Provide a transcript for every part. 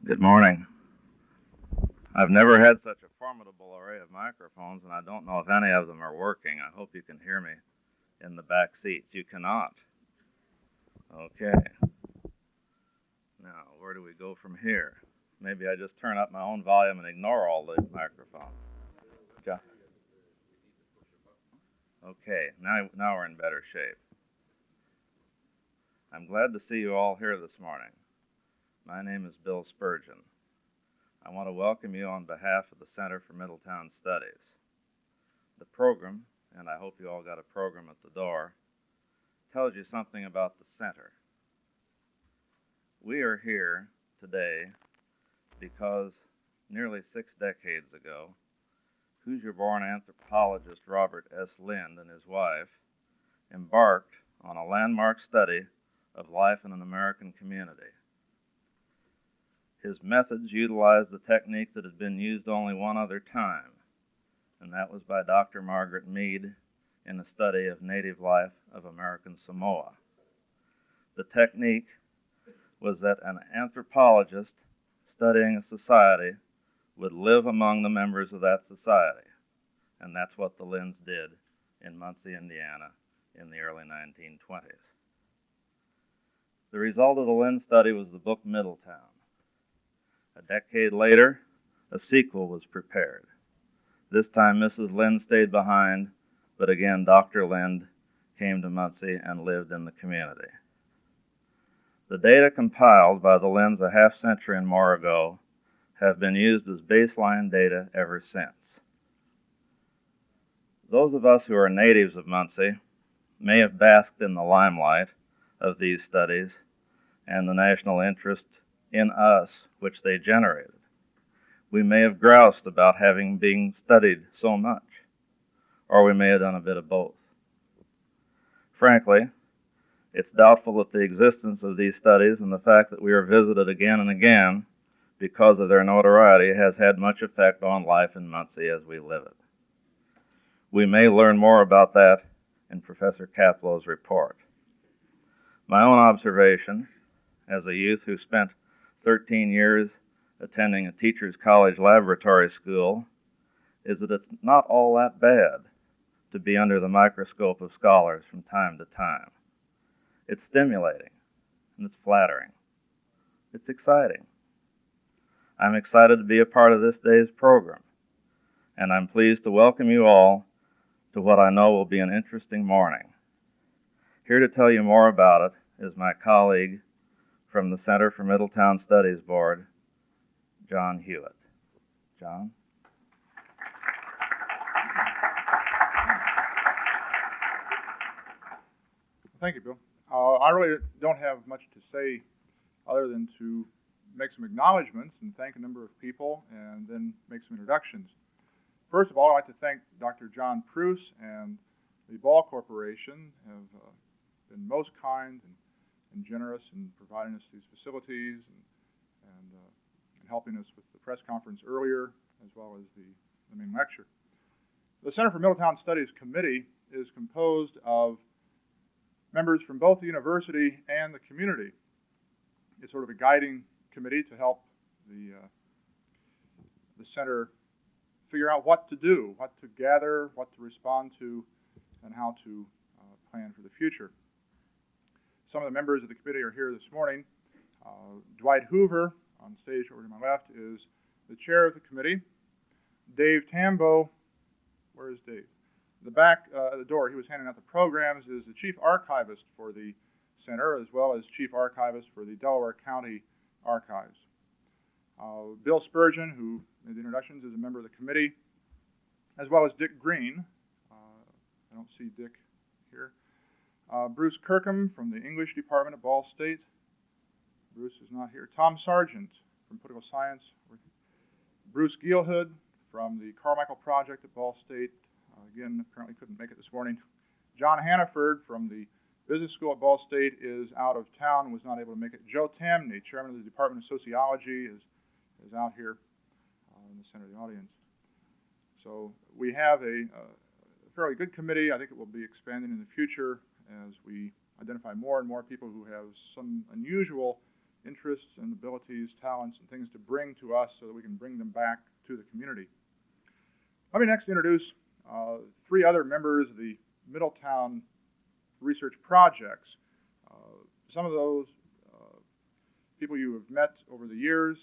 Good morning. I've never had such a formidable array of microphones, and I don't know if any of them are working. I hope you can hear me in the back seats. You cannot. Okay. Now, where do we go from here? Maybe I just turn up my own volume and ignore all the microphones. Okay, now we're in better shape. I'm glad to see you all here this morning. My name is Bill Spurgeon. I want to welcome you on behalf of the Center for Middletown Studies. The program, and I hope you all got a program at the door, tells you something about the center. We are here today because nearly 6 decades ago, Hoosier-born anthropologist Robert S. Lind and his wife embarked on a landmark study of life in an American community. His methods utilized the technique that had been used only one other time, and that was by Dr. Margaret Mead in the study of native life of American Samoa. The technique was that an anthropologist studying a society would live among the members of that society, and that's what the Linds did in Muncie, Indiana in the early 1920s. The result of the Lind study was the book Middletown. A decade later, a sequel was prepared. This time, Mrs. Lind stayed behind, but again, Dr. Lind came to Muncie and lived in the community. The data compiled by the Linds a half century and more ago have been used as baseline data ever since. Those of us who are natives of Muncie may have basked in the limelight of these studies and the national interest in us which they generated. We may have groused about having been studied so much, or we may have done a bit of both. Frankly, it's doubtful that the existence of these studies and the fact that we are visited again and again because of their notoriety has had much effect on life in Muncie as we live it. We may learn more about that in Professor Caplow's report. My own observation, as a youth who spent 13 years attending a teacher's college laboratory school, is that it's not all that bad to be under the microscope of scholars from time to time. It's stimulating, and it's flattering. It's exciting. I'm excited to be a part of this day's program, and I'm pleased to welcome you all to what I know will be an interesting morning. Here to tell you more about it is my colleague from the Center for Middletown Studies Board, John Hewitt. John? Thank you, Bill. I really don't have much to say other than to make some acknowledgments and thank a number of people and then make some introductions. First of all, I'd like to thank Dr. John Pruce and the Ball Corporation have been most kind and generous in providing us these facilities and helping us with the press conference earlier, as well as the main lecture. The Center for Middletown Studies Committee is composed of members from both the university and the community. It's sort of a guiding committee to help the center figure out what to do, what to gather, what to respond to, and how to plan for the future. Some of the members of the committee are here this morning. Dwight Hoover, on stage over to my left, is the chair of the committee. Dave Tambo, where is Dave? The back at the door, he was handing out the programs, is the chief archivist for the center, as well as chief archivist for the Delaware County Archives. Bill Spurgeon, who made the introductions, is a member of the committee, as well as Dick Green. I don't see Dick here. Bruce Kirkham from the English department at Ball State. Bruce is not here. Tom Sargent from Political Science. Bruce Gielhood from the Carmichael Project at Ball State. Again, apparently couldn't make it this morning. John Hannaford from the Business School at Ball State is out of town and was not able to make it. Joe Tamney, chairman of the Department of Sociology, is out here in the center of the audience. So we have a fairly good committee. I think it will be expanding in the future as we identify more and more people who have some unusual interests and abilities, talents, and things to bring to us so that we can bring them back to the community. Let me next introduce three other members of the Middletown research projects. Some of those people you have met over the years.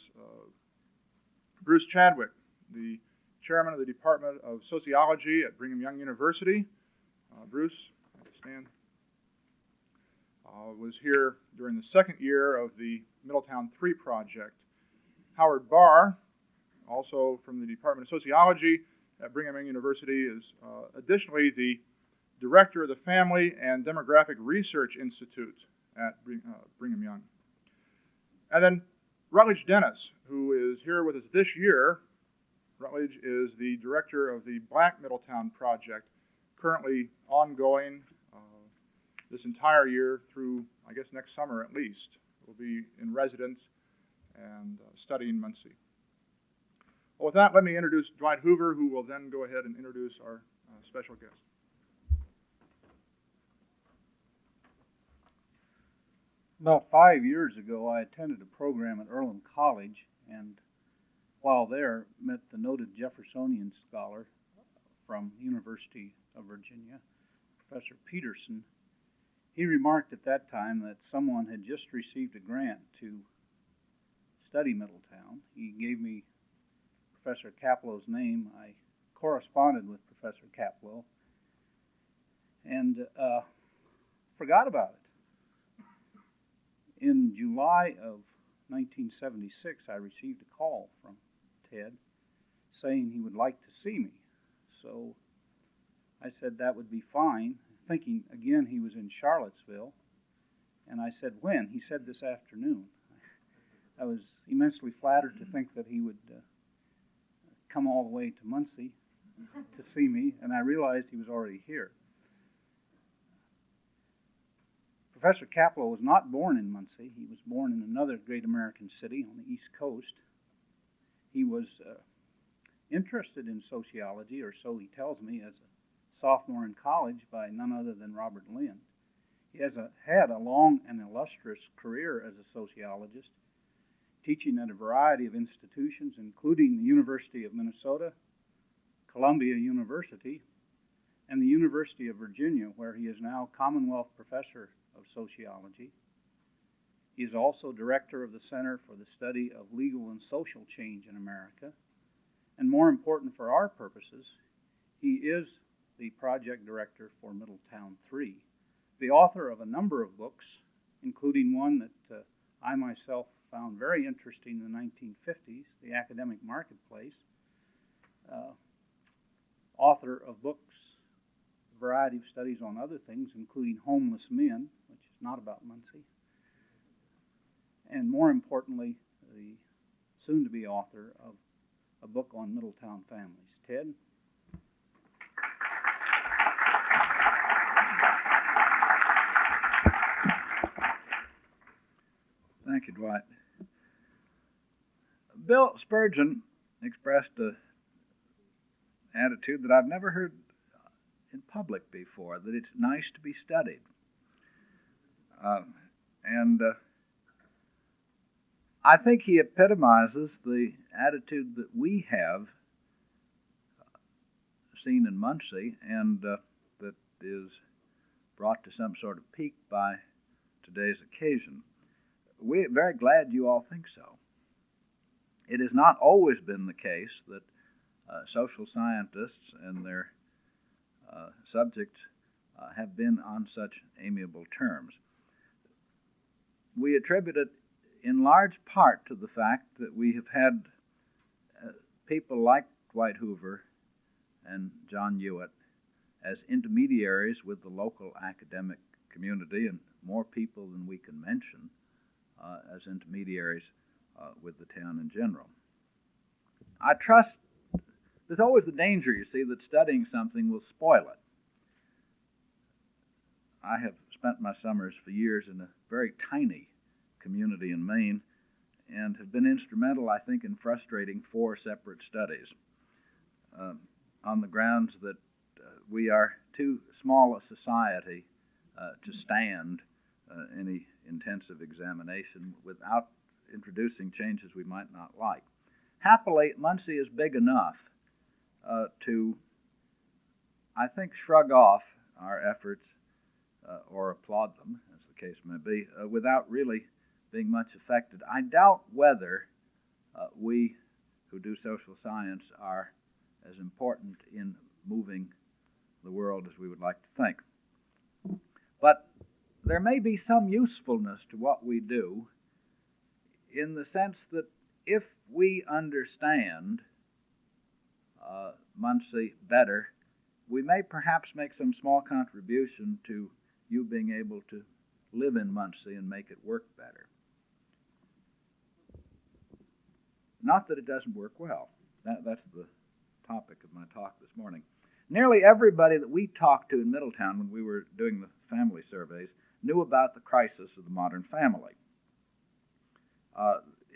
Bruce Chadwick, the chairman of the Department of Sociology at Brigham Young University. Bruce, stand. Was here during the second year of the Middletown 3 project. Howard Barr, also from the Department of Sociology at Brigham Young University, is additionally the director of the Family and Demographic Research Institute at Brigham Young. And then Rutledge Dennis, who is here with us this year. Rutledge is the director of the Black Middletown Project, currently ongoing this entire year through, I guess, next summer at least. We'll be in residence and studying Muncie. Well, with that, let me introduce Dwight Hoover, who will then go ahead and introduce our special guest. About 5 years ago, I attended a program at Earlham College, and while there, met the noted Jeffersonian scholar from University of Virginia, Professor Peterson. He remarked at that time that someone had just received a grant to study Middletown. He gave me Professor Caplow's name. I corresponded with Professor Caplow and forgot about it. In July of 1976, I received a call from Ted saying he would like to see me. So I said that would be fine, thinking again he was in Charlottesville. And I said, when? He said this afternoon. I was immensely flattered to think that he would come all the way to Muncie to see me, and I realized he was already here. Professor Caplow was not born in Muncie. He was born in another great American city on the East Coast. He was interested in sociology, or so he tells me, as a sophomore in college by none other than Robert Lynn. He has had a long and illustrious career as a sociologist, teaching at a variety of institutions, including the University of Minnesota, Columbia University, and the University of Virginia, where he is now Commonwealth Professor of Sociology. He is also director of the Center for the Study of Legal and Social Change in America. And more important for our purposes, he is the project director for Middletown 3, the author of a number of books, including one that I myself found very interesting in the 1950s, The Academic Marketplace, author of books, a variety of studies on other things, including Homeless Men, which is not about Muncie, and more importantly, the soon-to-be author of a book on Middletown families. Ted? Thank you, Dwight. Bill Spurgeon expressed an attitude that I've never heard in public before, that it's nice to be studied. And I think he epitomizes the attitude that we have seen in Muncie, and that is brought to some sort of peak by today's occasion. We're very glad you all think so. It has not always been the case that social scientists and their subjects have been on such amiable terms. We attribute it in large part to the fact that we have had people like Dwight Hoover and John Hewitt as intermediaries with the local academic community, and more people than we can mention as intermediaries with the town in general. I trust there's always the danger, you see, that studying something will spoil it. I have spent my summers for years in a very tiny community in Maine and have been instrumental, I think, in frustrating 4 separate studies on the grounds that we are too small a society to stand any intensive examination without introducing changes we might not like. Happily, Muncie is big enough to, I think, shrug off our efforts or applaud them, as the case may be, without really being much affected. I doubt whether we who do social science are as important in moving the world as we would like to think. But there may be some usefulness to what we do in the sense that if we understand Muncie better, we may perhaps make some small contribution to you being able to live in Muncie and make it work better. Not that it doesn't work well. That's the topic of my talk this morning. Nearly everybody that we talked to in Middletown when we were doing the family surveys knew about the crisis of the modern family.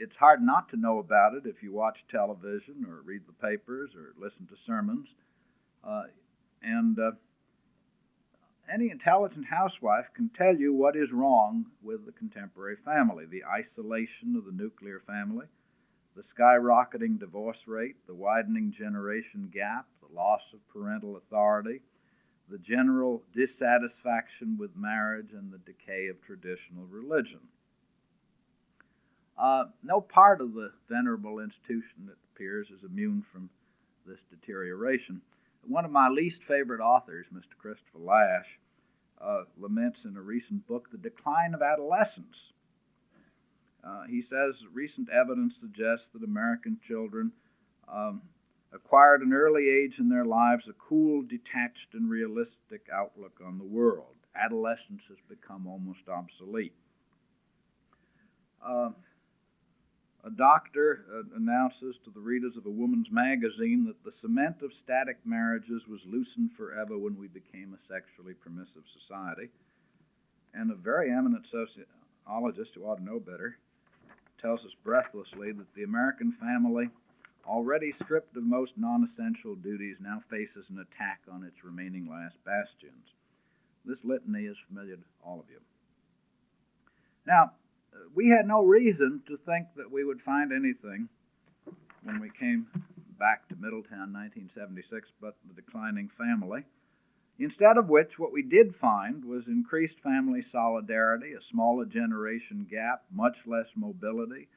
It's hard not to know about it if you watch television or read the papers or listen to sermons. Any intelligent housewife can tell you what is wrong with the contemporary family: the isolation of the nuclear family, the skyrocketing divorce rate, the widening generation gap, the loss of parental authority, the general dissatisfaction with marriage, and the decay of traditional religion. No part of the venerable institution, it appears, is immune from this deterioration. One of my least favorite authors, Mr. Christopher Lash, laments in a recent book the decline of adolescence. He says recent evidence suggests that American children acquired at an early age in their lives a cool, detached, and realistic outlook on the world. Adolescence has become almost obsolete. A doctor announces to the readers of a woman's magazine that the cement of static marriages was loosened forever when we became a sexually permissive society. And a very eminent sociologist who ought to know better tells us breathlessly that the American family, already stripped of most non-essential duties, now faces an attack on its remaining last bastions. This litany is familiar to all of you. Now, we had no reason to think that we would find anything when we came back to Middletown in 1976 but the declining family. Instead of which, what we did find was increased family solidarity, a smaller generation gap, much less mobility,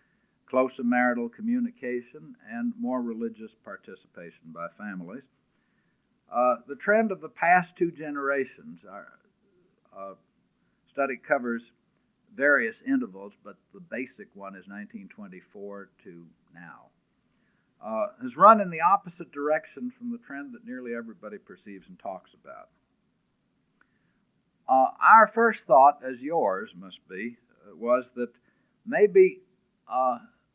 closer marital communication, and more religious participation by families. The trend of the past two generations, our study covers various intervals, but the basic one is 1924 to now, has run in the opposite direction from the trend that nearly everybody perceives and talks about. Our first thought, as yours must be, was that maybe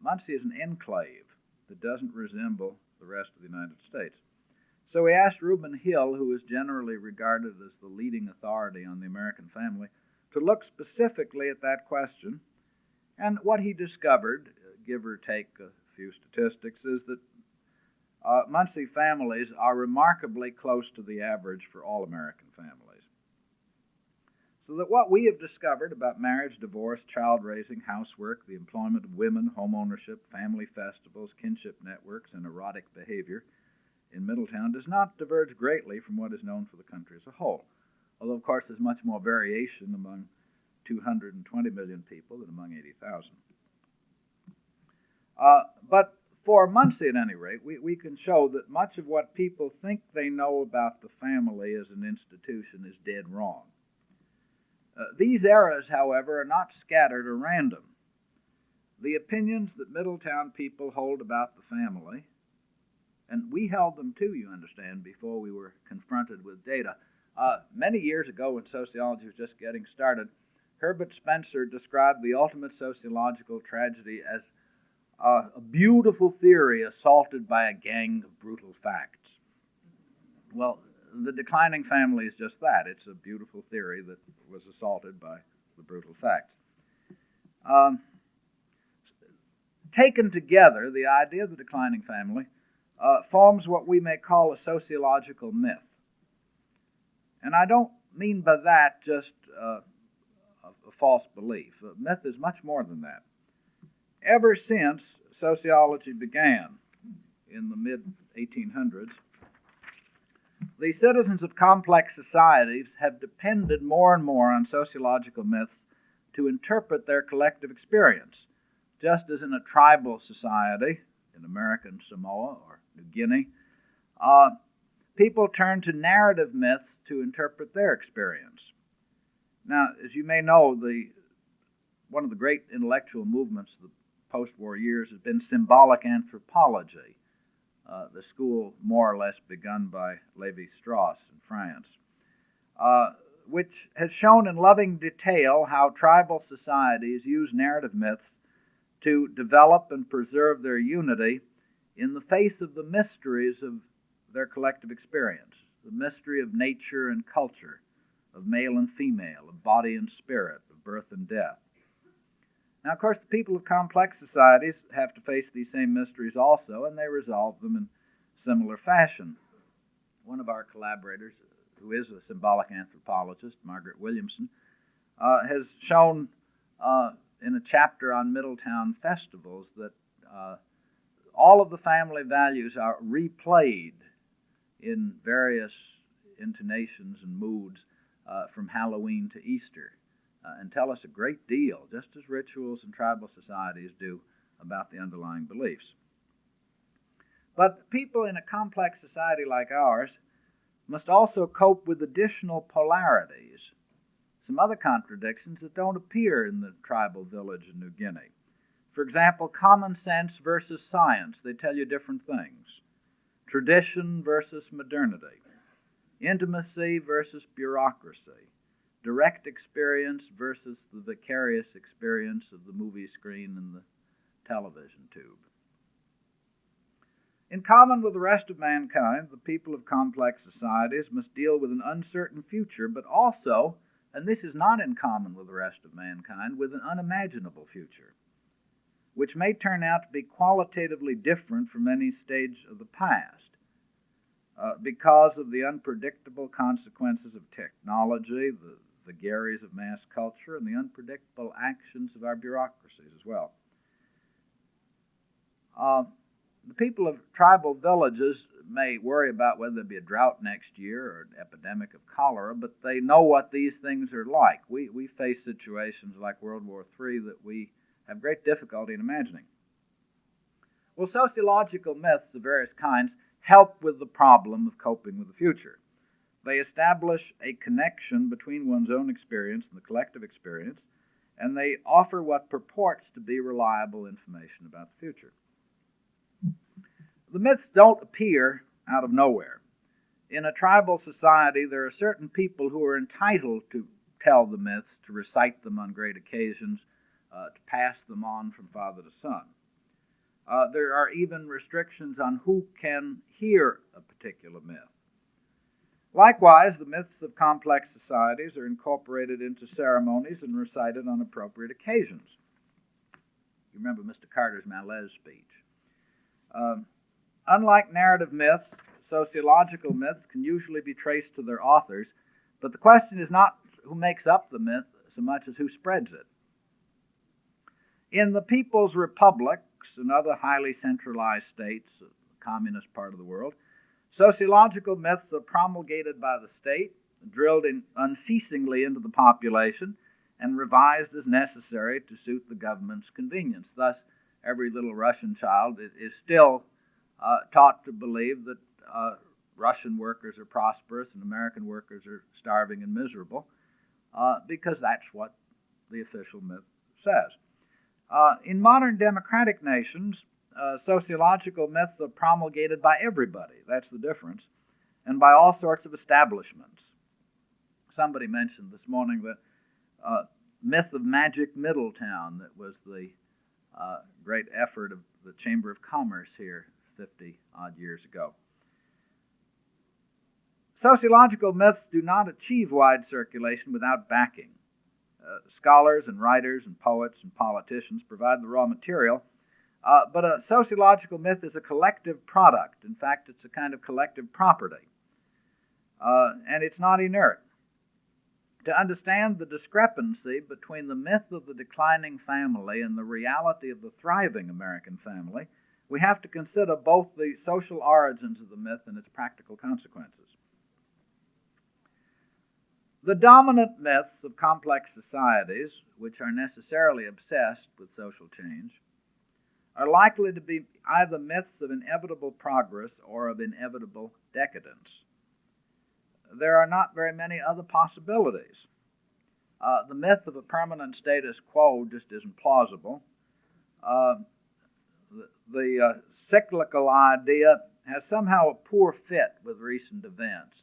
Muncie is an enclave that doesn't resemble the rest of the United States. So we asked Reuben Hill, who is generally regarded as the leading authority on the American family, to look specifically at that question. And what he discovered, give or take a few statistics, is that Muncie families are remarkably close to the average for all American families. So that what we have discovered about marriage, divorce, child raising, housework, the employment of women, home ownership, family festivals, kinship networks, and erotic behavior in Middletown does not diverge greatly from what is known for the country as a whole. Although, of course, there's much more variation among 220 million people than among 80,000. But for Muncie, at any rate, we can show that much of what people think they know about the family as an institution is dead wrong. These errors, however, are not scattered or random. The opinions that Middletown people hold about the family, and we held them too, you understand, before we were confronted with data. Many years ago, when sociology was just getting started, Herbert Spencer described the ultimate sociological tragedy as a beautiful theory assaulted by a gang of brutal facts. Well, the declining family is just that. It's a beautiful theory that was assaulted by the brutal facts. Taken together, the idea of the declining family forms what we may call a sociological myth. And I don't mean by that just a false belief. A myth is much more than that. Ever since sociology began in the mid-1800s, the citizens of complex societies have depended more and more on sociological myths to interpret their collective experience, just as in a tribal society, in American Samoa or New Guinea, people turn to narrative myths to interpret their experience. Now, as you may know, one of the great intellectual movements of the post-war years has been symbolic anthropology, the school more or less begun by Lévi-Strauss in France, which has shown in loving detail how tribal societies use narrative myths to develop and preserve their unity in the face of the mysteries of their collective experience, the mystery of nature and culture, of male and female, of body and spirit, of birth and death. Now, of course, the people of complex societies have to face these same mysteries also, and they resolve them in similar fashion. One of our collaborators, who is a symbolic anthropologist, Margaret Williamson, has shown in a chapter on Middletown festivals that all of the family values are replayed in various intonations and moods from Halloween to Easter, and tell us a great deal, just as rituals and tribal societies do, about the underlying beliefs. But people in a complex society like ours must also cope with additional polarities, some other contradictions that don't appear in the tribal village in New Guinea. For example, common sense versus science, they tell you different things. Tradition versus modernity. Intimacy versus bureaucracy. Direct experience versus the vicarious experience of the movie screen and the television tube. In common with the rest of mankind, the people of complex societies must deal with an uncertain future, but also, and this is not in common with the rest of mankind, with an unimaginable future, which may turn out to be qualitatively different from any stage of the past, because of the unpredictable consequences of technology, the vagaries of mass culture, and the unpredictable actions of our bureaucracies as well. The people of tribal villages may worry about whether there'll be a drought next year or an epidemic of cholera, but they know what these things are like. We face situations like World War III that we have great difficulty in imagining. Well, sociological myths of various kinds help with the problem of coping with the future. They establish a connection between one's own experience and the collective experience, and they offer what purports to be reliable information about the future. The myths don't appear out of nowhere. In a tribal society, there are certain people who are entitled to tell the myths, to recite them on great occasions, to pass them on from father to son. There are even restrictions on who can hear a particular myth. Likewise, the myths of complex societies are incorporated into ceremonies and recited on appropriate occasions. You remember Mr. Carter's Malaise speech. Unlike narrative myths, sociological myths can usually be traced to their authors, but the question is not who makes up the myth so much as who spreads it. In the People's Republics and other highly centralized states, the communist part of the world, sociological myths are promulgated by the state, drilled unceasingly into the population, and revised as necessary to suit the government's convenience. Thus, every little Russian child is still taught to believe that Russian workers are prosperous and American workers are starving and miserable, because that's what the official myth says. In modern democratic nations, sociological myths are promulgated by everybody. That's the difference. And by all sorts of establishments. Somebody mentioned this morning the myth of magic Middletown that was the great effort of the Chamber of Commerce here 50-odd years ago. Sociological myths do not achieve wide circulation without backing. Scholars and writers and poets and politicians provide the raw material, but a sociological myth is a collective product. In fact, it's a kind of collective property. And it's not inert. To understand the discrepancy between the myth of the declining family and the reality of the thriving American family, we have to consider both the social origins of the myth and its practical consequences. The dominant myths of complex societies, which are necessarily obsessed with social change, are likely to be either myths of inevitable progress or of inevitable decadence. There are not very many other possibilities. The myth of a permanent status quo just isn't plausible. The cyclical idea has somehow a poor fit with recent events.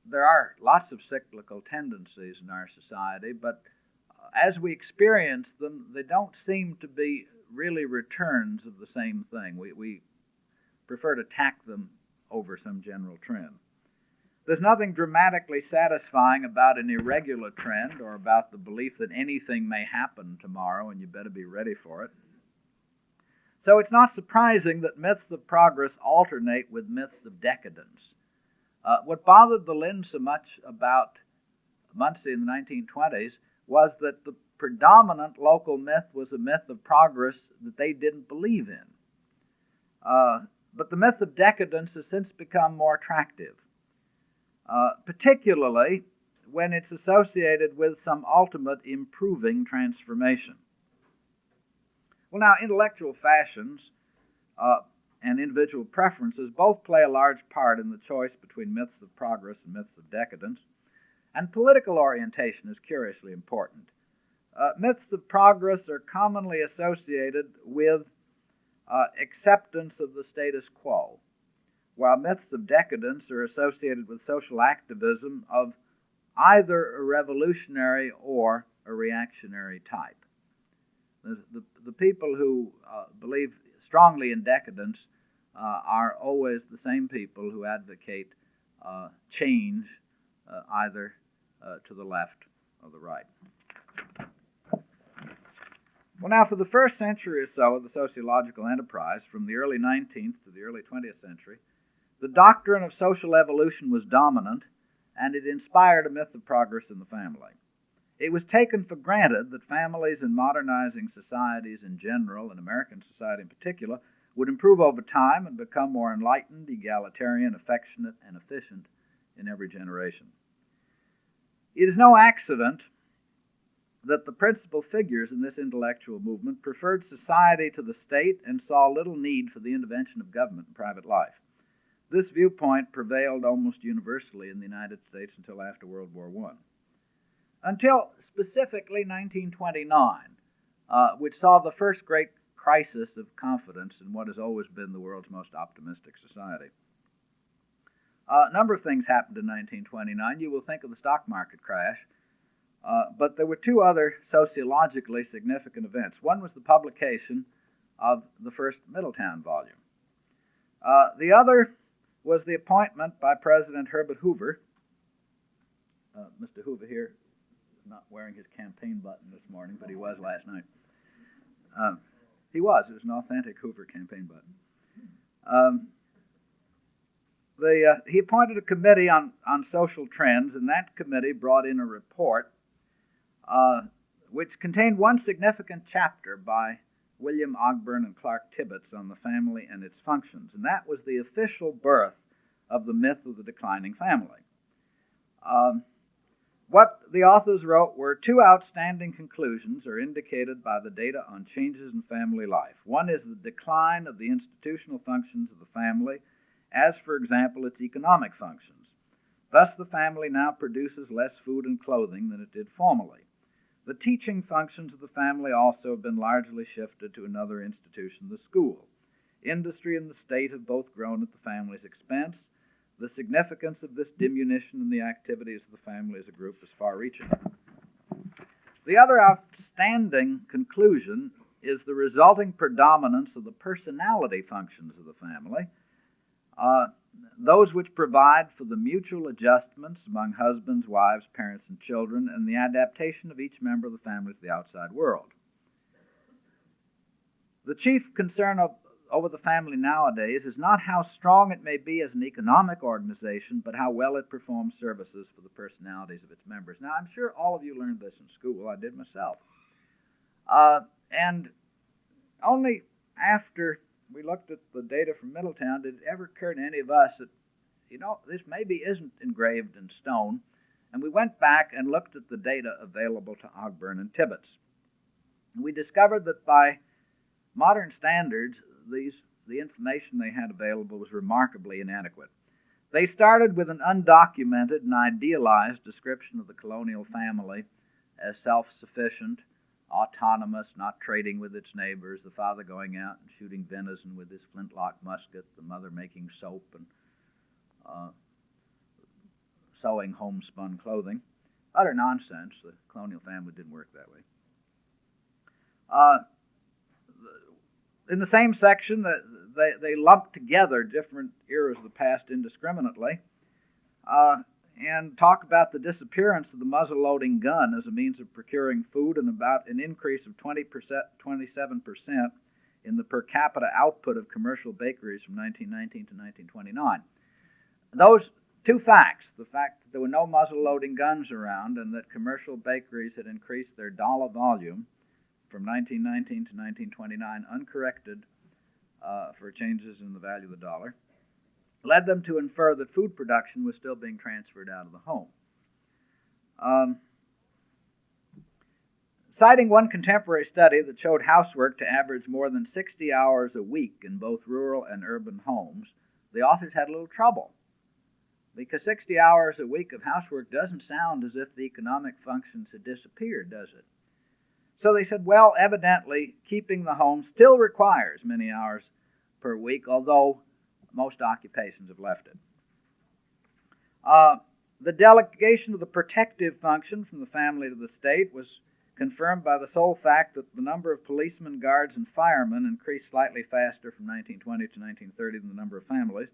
There are lots of cyclical tendencies in our society, but as we experience them, they don't seem to be really returns of the same thing. We prefer to tack them over some general trend. There's nothing dramatically satisfying about an irregular trend or about the belief that anything may happen tomorrow and you better be ready for it. So it's not surprising that myths of progress alternate with myths of decadence. What bothered the Lynn so much about Muncie in the 1920s was that the predominant local myth was a myth of progress that they didn't believe in. But the myth of decadence has since become more attractive, particularly when it's associated with some ultimate improving transformation. Well, now, intellectual fashions and individual preferences both play a large part in the choice between myths of progress and myths of decadence, and political orientation is curiously important. Myths of progress are commonly associated with acceptance of the status quo, while myths of decadence are associated with social activism of either a revolutionary or a reactionary type. The people who believe strongly in decadence are always the same people who advocate change either to the left or the right. Well, now, for the first century or so of the sociological enterprise, from the early 19th to the early 20th century, the doctrine of social evolution was dominant, and it inspired a myth of progress in the family. It was taken for granted that families in modernizing societies in general, and American society in particular, would improve over time and become more enlightened, egalitarian, affectionate, and efficient in every generation. It is no accident that the principal figures in this intellectual movement preferred society to the state and saw little need for the intervention of government in private life. This viewpoint prevailed almost universally in the United States until after World War I. Until specifically 1929, which saw the first great crisis of confidence in what has always been the world's most optimistic society. A number of things happened in 1929. You will think of the stock market crash, but there were two other sociologically significant events. One was the publication of the first Middletown volume. The other was the appointment by President Herbert Hoover. Mr. Hoover here is not wearing his campaign button this morning, but he was last night. It was an authentic Hoover campaign button. He appointed a committee on social trends, and that committee brought in a report which contained one significant chapter by William Ogburn and Clark Tibbets on the family and its functions, and that was the official birth of the myth of the declining family. What the authors wrote were two outstanding conclusions are indicated by the data on changes in family life. One is the decline of the institutional functions of the family, as, for example, its economic functions. Thus, the family now produces less food and clothing than it did formerly. The teaching functions of the family also have been largely shifted to another institution, the school. Industry and the state have both grown at the family's expense. The significance of this diminution in the activities of the family as a group is far-reaching. The other outstanding conclusion is the resulting predominance of the personality functions of the family, those which provide for the mutual adjustments among husbands, wives, parents, and children, and the adaptation of each member of the family to the outside world. The chief concern of over the family nowadays is not how strong it may be as an economic organization, but how well it performs services for the personalities of its members. Now, I'm sure all of you learned this in school. I did myself. And only after we looked at the data from Middletown did it ever occur to any of us that, this maybe isn't engraved in stone. And we went back and looked at the data available to Ogburn and Tibbets. And we discovered that by modern standards, the information they had available was remarkably inadequate. They started with an undocumented and idealized description of the colonial family as self-sufficient, autonomous, not trading with its neighbors, the father going out and shooting venison with his flintlock musket, the mother making soap and sewing homespun clothing. Utter nonsense. The colonial family didn't work that way. In the same section, they lumped together different eras of the past indiscriminately and talk about the disappearance of the muzzle-loading gun as a means of procuring food and about an increase of 27% in the per capita output of commercial bakeries from 1919 to 1929. Those two facts, the fact that there were no muzzle-loading guns around and that commercial bakeries had increased their dollar volume from 1919 to 1929 uncorrected for changes in the value of the dollar, led them to infer that food production was still being transferred out of the home. Citing one contemporary study that showed housework to average more than 60 hours a week in both rural and urban homes, the authors had a little trouble, because 60 hours a week of housework doesn't sound as if the economic functions had disappeared, does it? So they said, well, evidently, keeping the home still requires many hours per week, although most occupations have left it. The delegation of the protective function from the family to the state was confirmed by the sole fact that the number of policemen, guards, and firemen increased slightly faster from 1920 to 1930 than the number of families.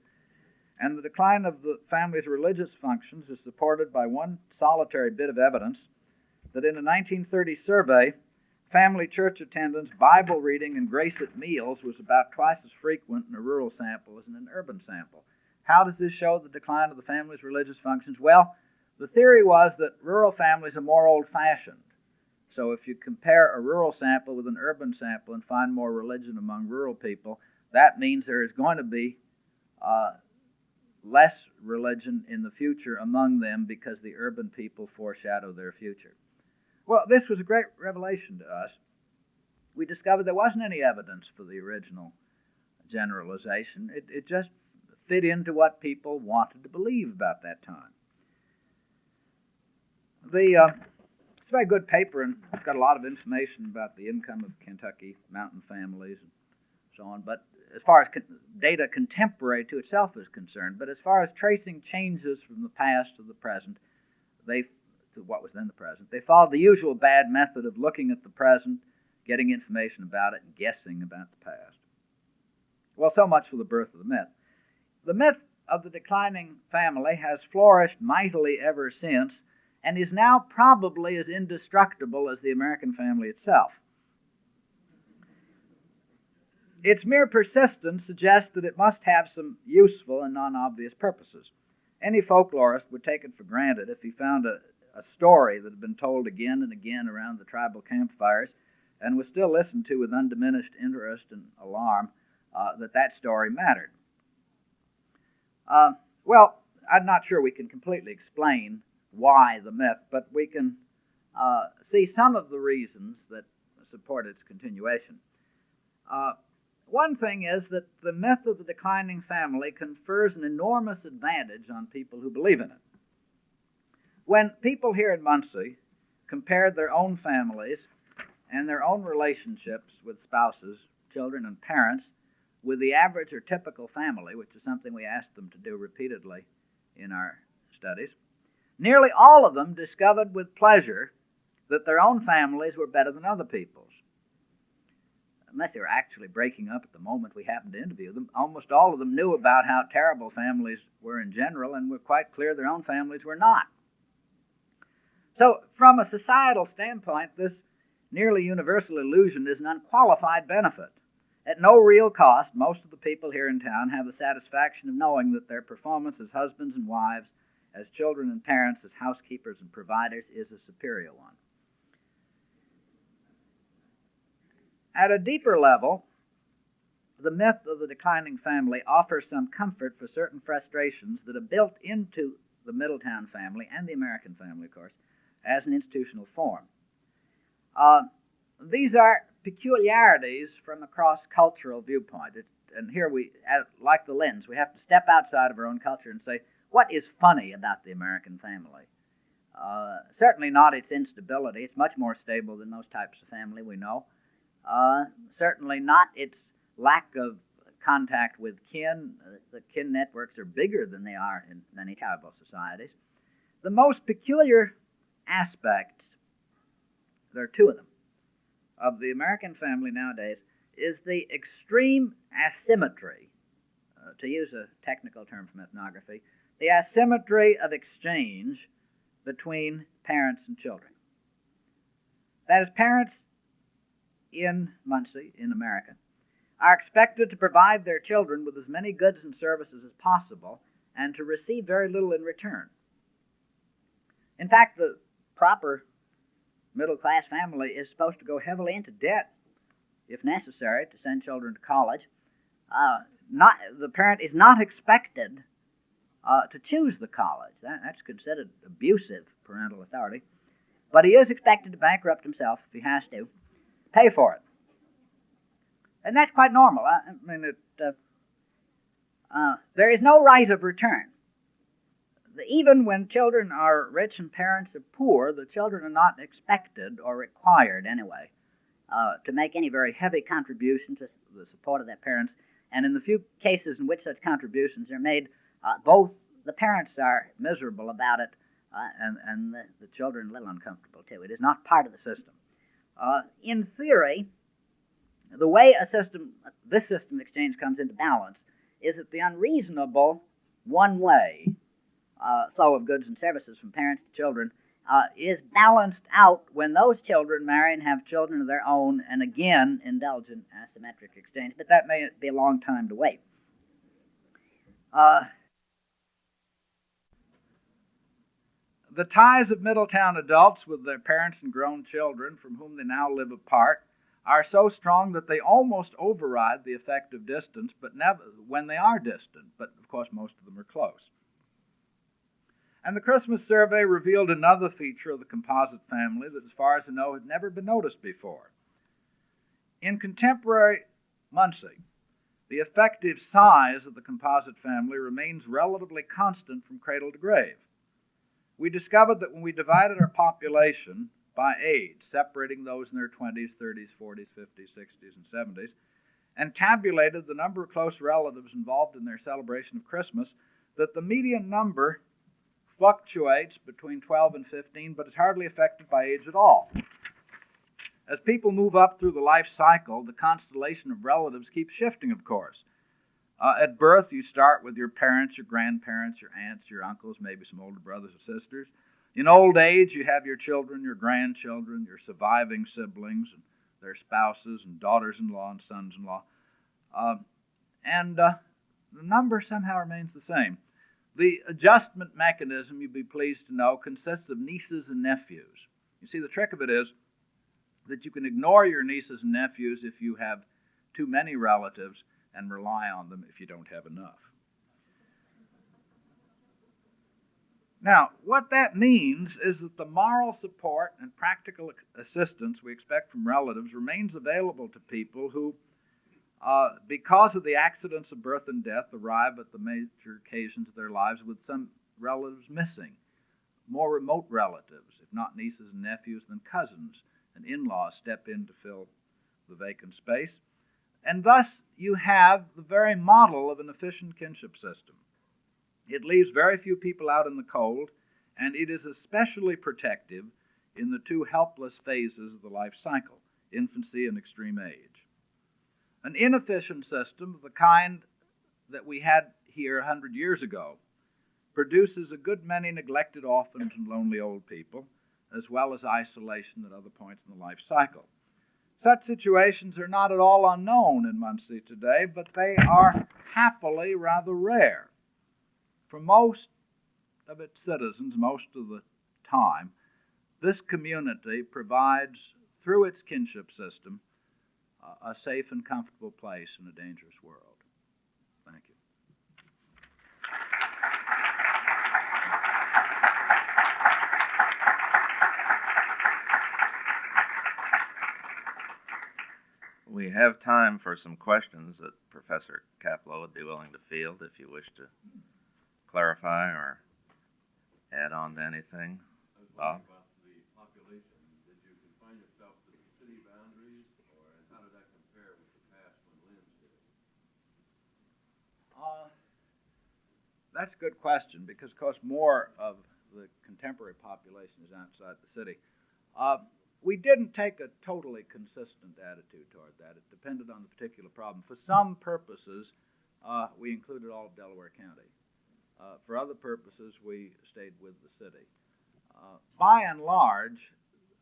And the decline of the family's religious functions is supported by one solitary bit of evidence that in a 1930 survey, family church attendance, Bible reading, and grace at meals was about twice as frequent in a rural sample as in an urban sample. How does this show the decline of the family's religious functions? Well, the theory was that rural families are more old-fashioned. So if you compare a rural sample with an urban sample and find more religion among rural people, that means there is going to be less religion in the future among them because the urban people foreshadow their future. Well, this was a great revelation to us. We discovered there wasn't any evidence for the original generalization. It just fit into what people wanted to believe about that time. It's a very good paper, and it's got a lot of information about the income of Kentucky mountain families and so on, but as far as data contemporary to itself is concerned, but as far as tracing changes from the past to the present, to what was then the present, they followed the usual bad method of looking at the present, getting information about it, and guessing about the past. Well, so much for the birth of the myth. The myth of the declining family has flourished mightily ever since, and is now probably as indestructible as the American family itself. Its mere persistence suggests that it must have some useful and non-obvious purposes. Any folklorist would take it for granted if he found a story that had been told again and again around the tribal campfires and was still listened to with undiminished interest and alarm, that story mattered. Well, I'm not sure we can completely explain why the myth, but we can see some of the reasons that support its continuation. One thing is that the myth of the declining family confers an enormous advantage on people who believe in it. When people here in Muncie compared their own families and their own relationships with spouses, children, and parents with the average or typical family, which is something we asked them to do repeatedly in our studies, nearly all of them discovered with pleasure that their own families were better than other people's. Unless they were actually breaking up at the moment we happened to interview them, almost all of them knew about how terrible families were in general and were quite clear their own families were not. So, from a societal standpoint, this nearly universal illusion is an unqualified benefit. At no real cost, most of the people here in town have the satisfaction of knowing that their performance as husbands and wives, as children and parents, as housekeepers and providers, is a superior one. At a deeper level, the myth of the declining family offers some comfort for certain frustrations that are built into the Middletown family and the American family, of course, as an institutional form. These are peculiarities from a cross-cultural viewpoint. And here we, like the lens, we have to step outside of our own culture and say, what is funny about the American family? Certainly not its instability. It's much more stable than most types of family we know. Certainly not its lack of contact with kin. The kin networks are bigger than they are in many tribal societies. The most peculiar aspects, there are two of them, of the American family nowadays is the extreme asymmetry, to use a technical term from ethnography, the asymmetry of exchange between parents and children. That is, parents in Muncie, in America, are expected to provide their children with as many goods and services as possible and to receive very little in return. In fact, the proper middle-class family is supposed to go heavily into debt, if necessary, to send children to college. The parent is not expected to choose the college. That's considered abusive parental authority. But he is expected to bankrupt himself, if he has to, pay for it. And that's quite normal. There is no right of return. Even when children are rich and parents are poor, the children are not expected, or required anyway, to make any very heavy contribution to the support of their parents. And in the few cases in which such contributions are made, both the parents are miserable about it, and the children a little uncomfortable too. It is not part of the system. In theory, the way this system of exchange comes into balance is that the unreasonable one-way flow of goods and services from parents to children is balanced out when those children marry and have children of their own and again indulge in asymmetric exchange, but that may be a long time to wait. The ties of Middletown adults with their parents and grown children from whom they now live apart are so strong that they almost override the effect of distance, but never when they are distant, but of course most of them are close. And the Christmas survey revealed another feature of the composite family that, as far as I know, had never been noticed before. In contemporary Muncie, the effective size of the composite family remains relatively constant from cradle to grave. We discovered that when we divided our population by age, separating those in their 20s, 30s, 40s, 50s, 60s, and 70s, and tabulated the number of close relatives involved in their celebration of Christmas, that the median number fluctuates between 12 and 15, but is hardly affected by age at all. As people move up through the life cycle, the constellation of relatives keeps shifting, of course. At birth, you start with your parents, your grandparents, your aunts, your uncles, maybe some older brothers or sisters. In old age, you have your children, your grandchildren, your surviving siblings, and their spouses, and daughters-in-law and sons-in-law. The number somehow remains the same. The adjustment mechanism, you'd be pleased to know, consists of nieces and nephews. You see, the trick of it is that you can ignore your nieces and nephews if you have too many relatives and rely on them if you don't have enough. Now, what that means is that the moral support and practical assistance we expect from relatives remains available to people who, because of the accidents of birth and death, arrive at the major occasions of their lives with some relatives missing. More remote relatives, if not nieces and nephews, then cousins and in-laws step in to fill the vacant space. And thus, you have the very model of an efficient kinship system. It leaves very few people out in the cold, and it is especially protective in the two helpless phases of the life cycle, infancy and extreme age. An inefficient system of the kind that we had here 100 years ago produces a good many neglected orphans and lonely old people, as well as isolation at other points in the life cycle. Such situations are not at all unknown in Muncie today, but they are happily rather rare. For most of its citizens, most of the time, this community provides, through its kinship system, a safe and comfortable place in a dangerous world. Thank you. We have time for some questions that Professor Kaplow would be willing to field if you wish to clarify or add on to anything. Bob? About the population, did you confine yourself to the city boundaries, or how did that compare with the past when Lynn's did it? That's a good question, because, of course, more of the contemporary population is outside the city. We didn't take a totally consistent attitude toward that. It depended on the particular problem. For some purposes, we included all of Delaware County. For other purposes, we stayed with the city. By and large,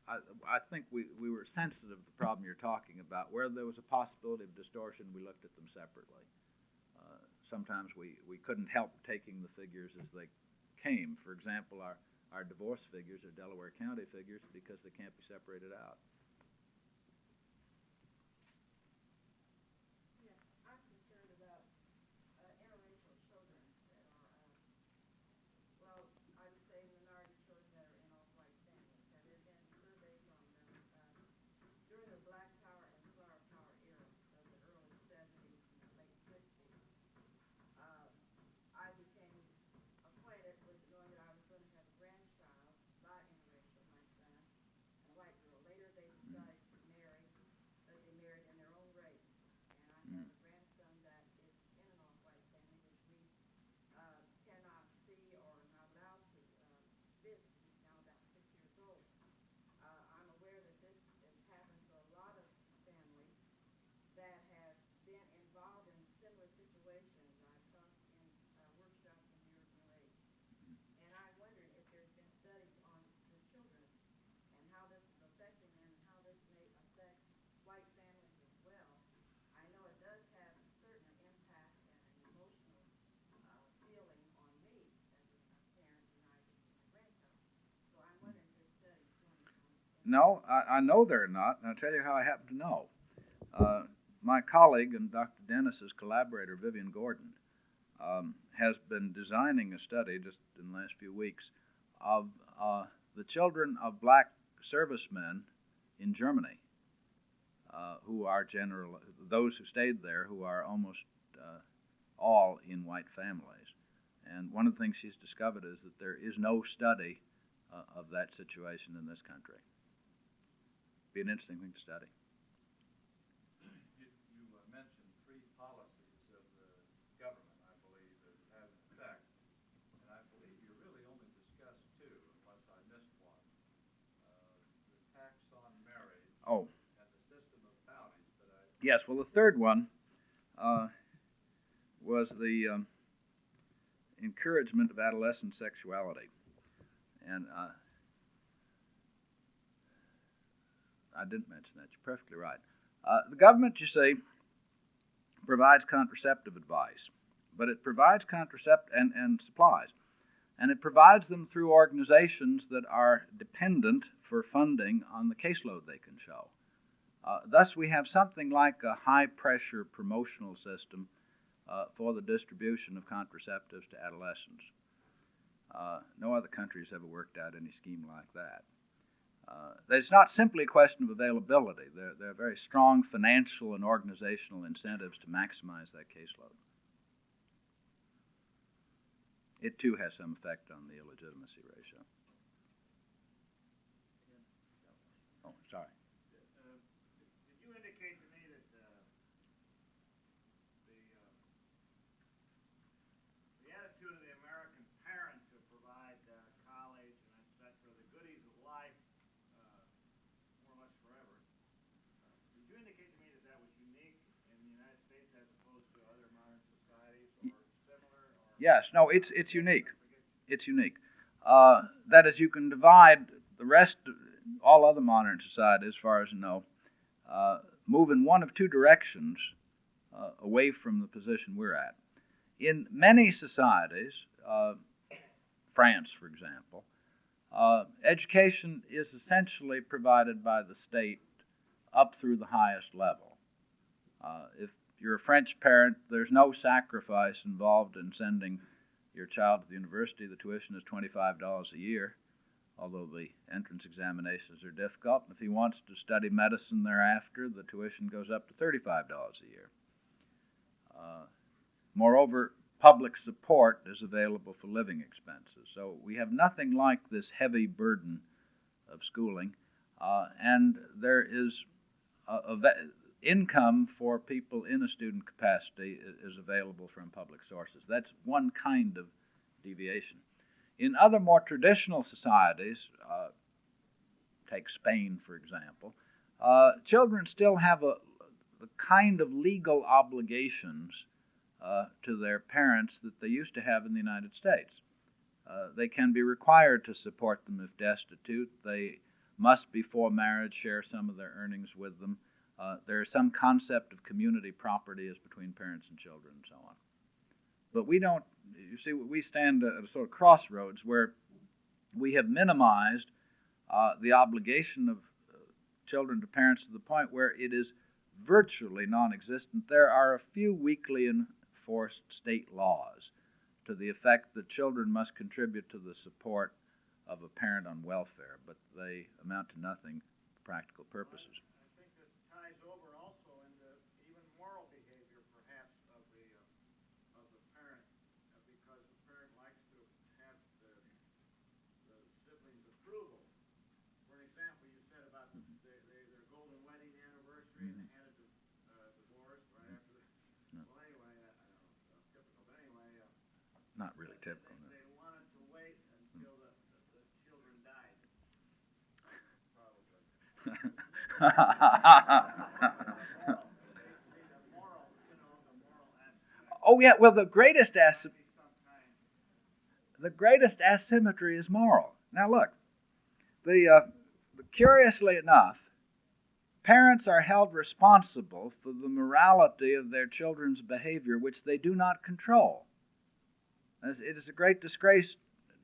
I think we were sensitive to the problem you're talking about. Where there was a possibility of distortion, we looked at them separately. Sometimes we couldn't help taking the figures as they came. For example, our divorce figures are Delaware County figures because they can't be separated out. Yes, I'm concerned about interracial children that are, well, I would say minority children that are in all-white families. Have there been surveys on them during the Black Power and Flower Power era of the early 70s and late 60s? I became acquainted with knowing that I was going to have a grandchild by interracial, my son, and a white girl. Later they decided to marry, but they married in their own race. And I have a grandson that is in an all-white family, which we cannot see or are not allowed to visit. He's now about 6 years old. I'm aware that this has happened to a lot of families that have been involved in similar situations. I've taught in workshops in Europe and Middle Age. And I wondered if there's been studies on the children and how this is affecting them and how this may affect white families as well. I know it does have a certain impact and an emotional feeling on me as a parent and my grandchild. So I'm wondering if there's studies doing on this. No, I know they're not, and I'll tell you how I happen to know. My colleague and Dr. Dennis's collaborator, Vivian Gordon, has been designing a study just in the last few weeks of the children of black servicemen in Germany, who are those who stayed there, who are almost all in white families. And one of the things she's discovered is that there is no study of that situation in this country. Be an interesting thing to study. You mentioned three policies of the government, I believe, that have an effect. And I believe you really only discussed two, unless I missed one. The tax on marriage and the system of bounties. Yes, well, the third one was the encouragement of adolescent sexuality. And I didn't mention that. You're perfectly right. The government, you see, provides contraceptive advice, but it provides and supplies, and it provides them through organizations that are dependent for funding on the caseload they can show. Thus, we have something like a high-pressure promotional system for the distribution of contraceptives to adolescents. No other country has ever worked out any scheme like that. It's not simply a question of availability. There are very strong financial and organizational incentives to maximize that caseload. It, too, has some effect on the illegitimacy ratio. Oh, sorry. Did you indicate to me that the attitude of the American parent to provide college and et cetera, the goodies of life, more or less forever, did you indicate to me that that was unique in the United States as opposed to other modern societies, or similar? Or yes, no, it's unique. It's unique. That is, you can divide the rest, all other modern societies, as far as you know, move in one of two directions away from the position we're at. In many societies, France, for example, education is essentially provided by the state up through the highest level. If you're a French parent, there's no sacrifice involved in sending your child to the university. The tuition is $25 a year, although the entrance examinations are difficult. If he wants to study medicine thereafter, the tuition goes up to $35 a year. Moreover, public support is available for living expenses. So we have nothing like this heavy burden of schooling, and there is income for people in a student capacity is available from public sources. That's one kind of deviation. In other more traditional societies, take Spain for example, children still have the kind of legal obligations to their parents that they used to have in the United States. They can be required to support them if destitute. They must, before marriage, share some of their earnings with them. There is some concept of community property as between parents and children and so on. But we don't, you see, we stand at a sort of crossroads where we have minimized the obligation of children to parents to the point where it is virtually non-existent. There are a few weakly enforced state laws to the effect that children must contribute to the support of a parent on welfare, but they amount to nothing for practical purposes. I think this ties over also into even moral behavior, perhaps, of the parent, because the parent likes to have the siblings' approval. For an example, you said about their golden wedding anniversary, and they had a divorce right after the. Well, anyway, I don't know, typical, but anyway. Not really typical. They wanted to wait until the children died. Oh yeah, well the greatest asymmetry is moral. Now look, curiously enough, parents are held responsible for the morality of their children's behavior, which they do not control. It is a great disgrace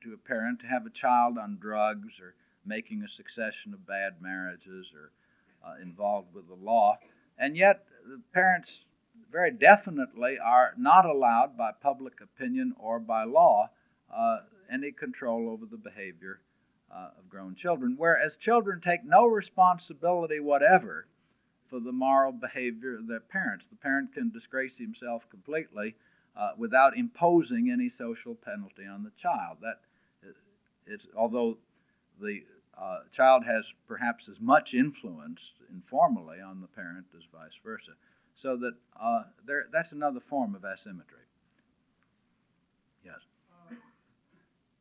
to a parent to have a child on drugs or making a succession of bad marriages or involved with the law, and yet the parents very definitely are not allowed by public opinion or by law any control over the behavior of grown children, whereas children take no responsibility whatever for the moral behavior of their parents. The parent can disgrace himself completely without imposing any social penalty on the child. Although the child has perhaps as much influence informally on the parent as vice versa. So that that's another form of asymmetry. Yes?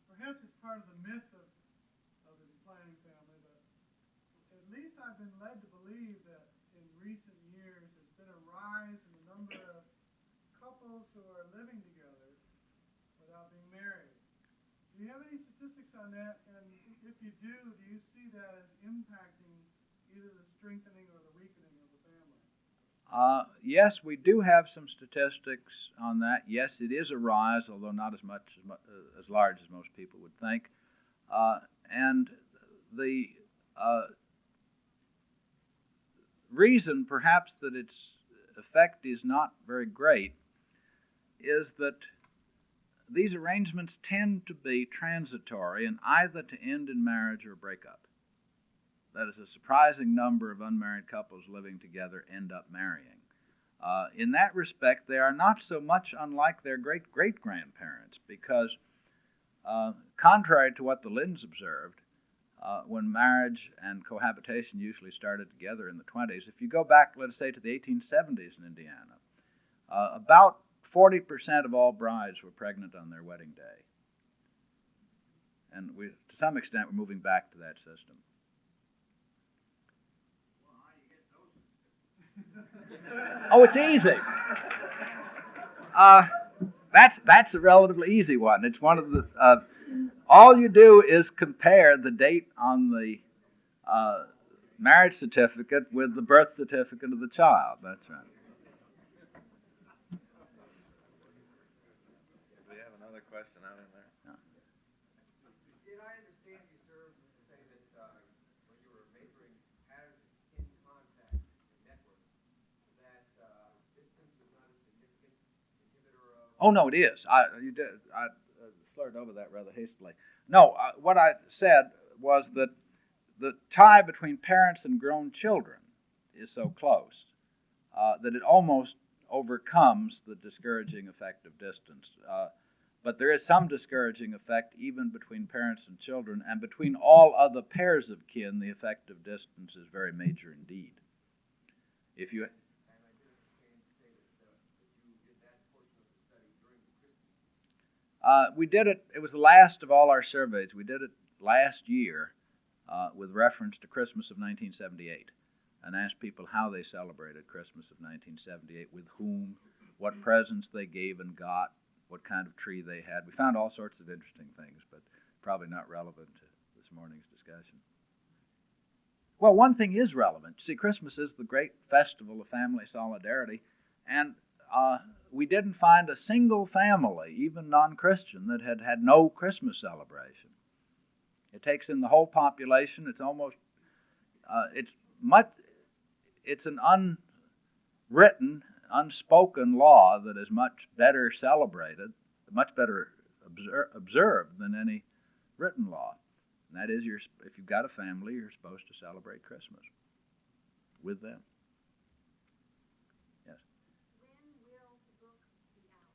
Perhaps it's part of the myth of the declining family, but at least I've been led to believe that in recent years there's been a rise in the number of couples who are living together without being married. Do you have any statistics on that? And if you do you see that as impacting either the strengthening or the weakening of the family? Yes, we do have some statistics on that. Yes, it is a rise, although not as large as most people would think. And the reason, perhaps, that its effect is not very great is that these arrangements tend to be transitory and either to end in marriage or breakup. That is, a surprising number of unmarried couples living together end up marrying. In that respect, they are not so much unlike their great-great-grandparents because, contrary to what the Linds observed, when marriage and cohabitation usually started together in the 20s, if you go back, let us say, to the 1870s in Indiana, about 40% of all brides were pregnant on their wedding day. And to some extent, we're moving back to that system. Oh, it's easy. That's a relatively easy one. It's one of the. All you do is compare the date on the marriage certificate with the birth certificate of the child. That's right. Do we have another question out in there? Did I understand you, sir, to say that when you were measuring patterns of kin contact in networks, that distance is not a significant inhibitor of... Oh, no, it is. I slurred over that rather hastily. No, what I said was that the tie between parents and grown children is so close that it almost overcomes the discouraging effect of distance. But there is some discouraging effect even between parents and children, and between all other pairs of kin, the effect of distance is very major indeed. If you... we did it, it was the last of all our surveys. We did it last year with reference to Christmas of 1978 and asked people how they celebrated Christmas of 1978, with whom, what presents they gave and got, what kind of tree they had. We found all sorts of interesting things, but probably not relevant to this morning's discussion. Well, one thing is relevant. See, Christmas is the great festival of family solidarity, and we didn't find a single family, even non-Christian, that had had no Christmas celebration. It takes in the whole population. It's almost, it's an unwritten, unspoken law that is much better celebrated, much better observed than any written law. And that is, if you've got a family, you're supposed to celebrate Christmas with them. Yes? When will the book be out?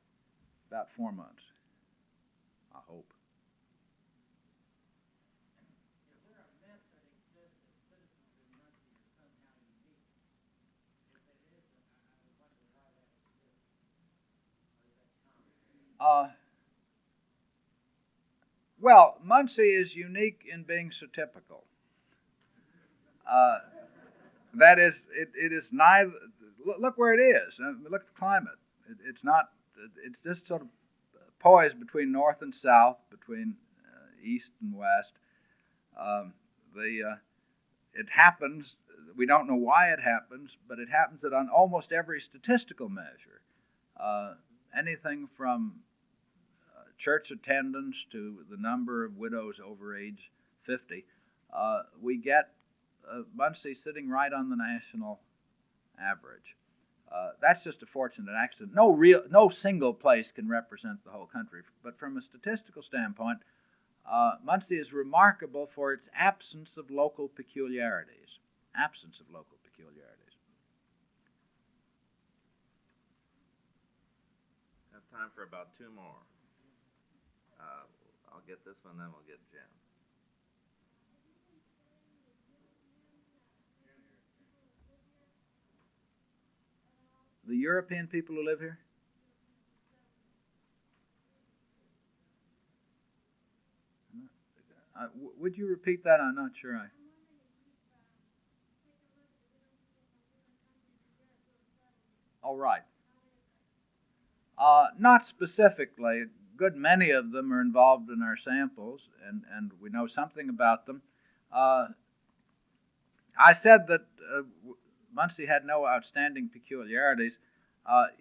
About 4 months, I hope. Is there a myth that exists that citizens in Muncie are somehow unique? If it isn't, I wonder why that exists. Or is that common? Well, Muncie is unique in being so typical. That is, it is neither. Look where it is. Look at the climate. It's not. It's just sort of poised between north and south, between east and west. It happens. We don't know why it happens, but it happens that on almost every statistical measure, anything from church attendance to the number of widows over age 50, we get Muncie sitting right on the national average. That's just a fortunate accident. No single place can represent the whole country, but from a statistical standpoint, Muncie is remarkable for its absence of local peculiarities. Absence of local peculiarities. Have time for about 2 more. I'll get this one, then we'll get Jen. The European people who live here? Would you repeat that? I'm not sure. All right. Not specifically. A good many of them are involved in our samples, and we know something about them. I said that Muncie had no outstanding peculiarities.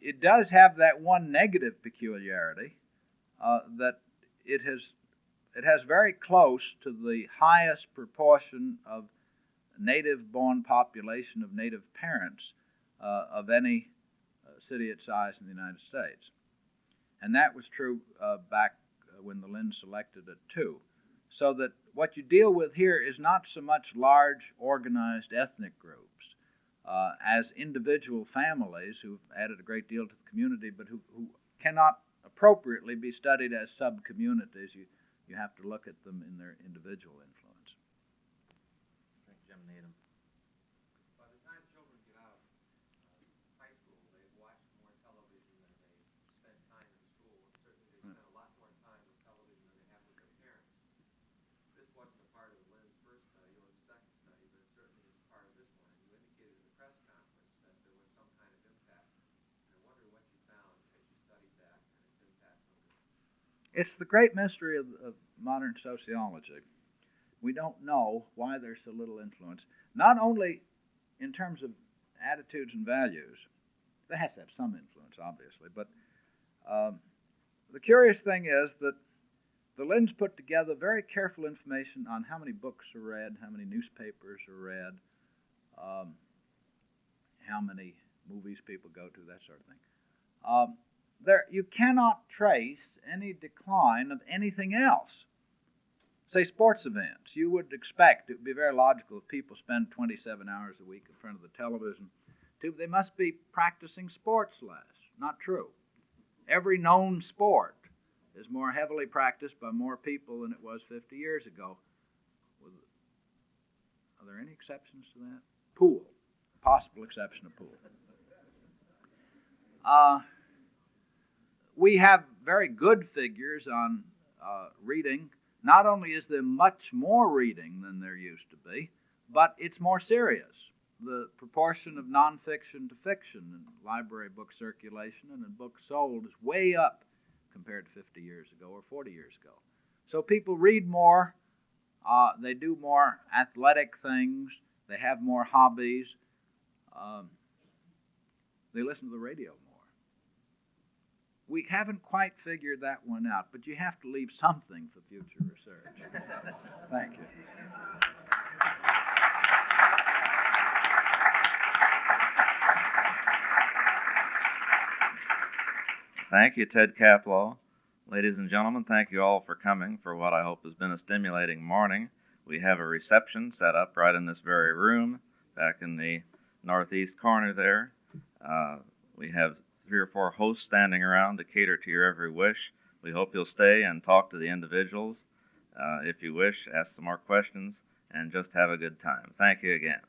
It does have that one negative peculiarity, that it has very close to the highest proportion of native-born population of native parents of any city its size in the United States. And that was true back when the Lynn selected it, too. So that what you deal with here is not so much large, organized ethnic groups as individual families who've added a great deal to the community, but who cannot appropriately be studied as sub-communities. You have to look at them in their individual influence. I think Jim Needham. By the time children get out of high school, they've watched more television than they spend time in school. And certainly they spend a lot more time with television than they have with their parents. This wasn't a part of Lynn's first study or the second study, but it certainly is part of this one. And you indicated in the press conference that there was some kind of impact. And I wonder what you found as you studied that and its impact on this. It's the great mystery of modern sociology. we don't know why there's so little influence, not only in terms of attitudes and values. They has to have some influence, obviously, but the curious thing is that the Linds put together very careful information on how many books are read, how many newspapers are read, how many movies people go to, that sort of thing. You cannot trace any decline of anything else. Say sports events. You would expect, it would be very logical if people spend 27 hours a week in front of the television, they must be practicing sports less. Not true. Every known sport is more heavily practiced by more people than it was 50 years ago. Are there any exceptions to that? Pool. Possible exception of pool. We have very good figures on reading. Not only is there much more reading than there used to be, but it's more serious. The proportion of nonfiction to fiction in library book circulation and in books sold is way up compared to 50 years ago or 40 years ago. So people read more, they do more athletic things, they have more hobbies, they listen to the radio more. We haven't quite figured that one out, but you have to leave something for future research. Thank you. Thank you, Ted Caplow. Ladies and gentlemen, thank you all for coming for what I hope has been a stimulating morning. We have a reception set up right in this very room, back in the northeast corner there. We have 3 or 4 hosts standing around to cater to your every wish. We hope you'll stay and talk to the individuals. If you wish, ask some more questions, and just have a good time. Thank you again.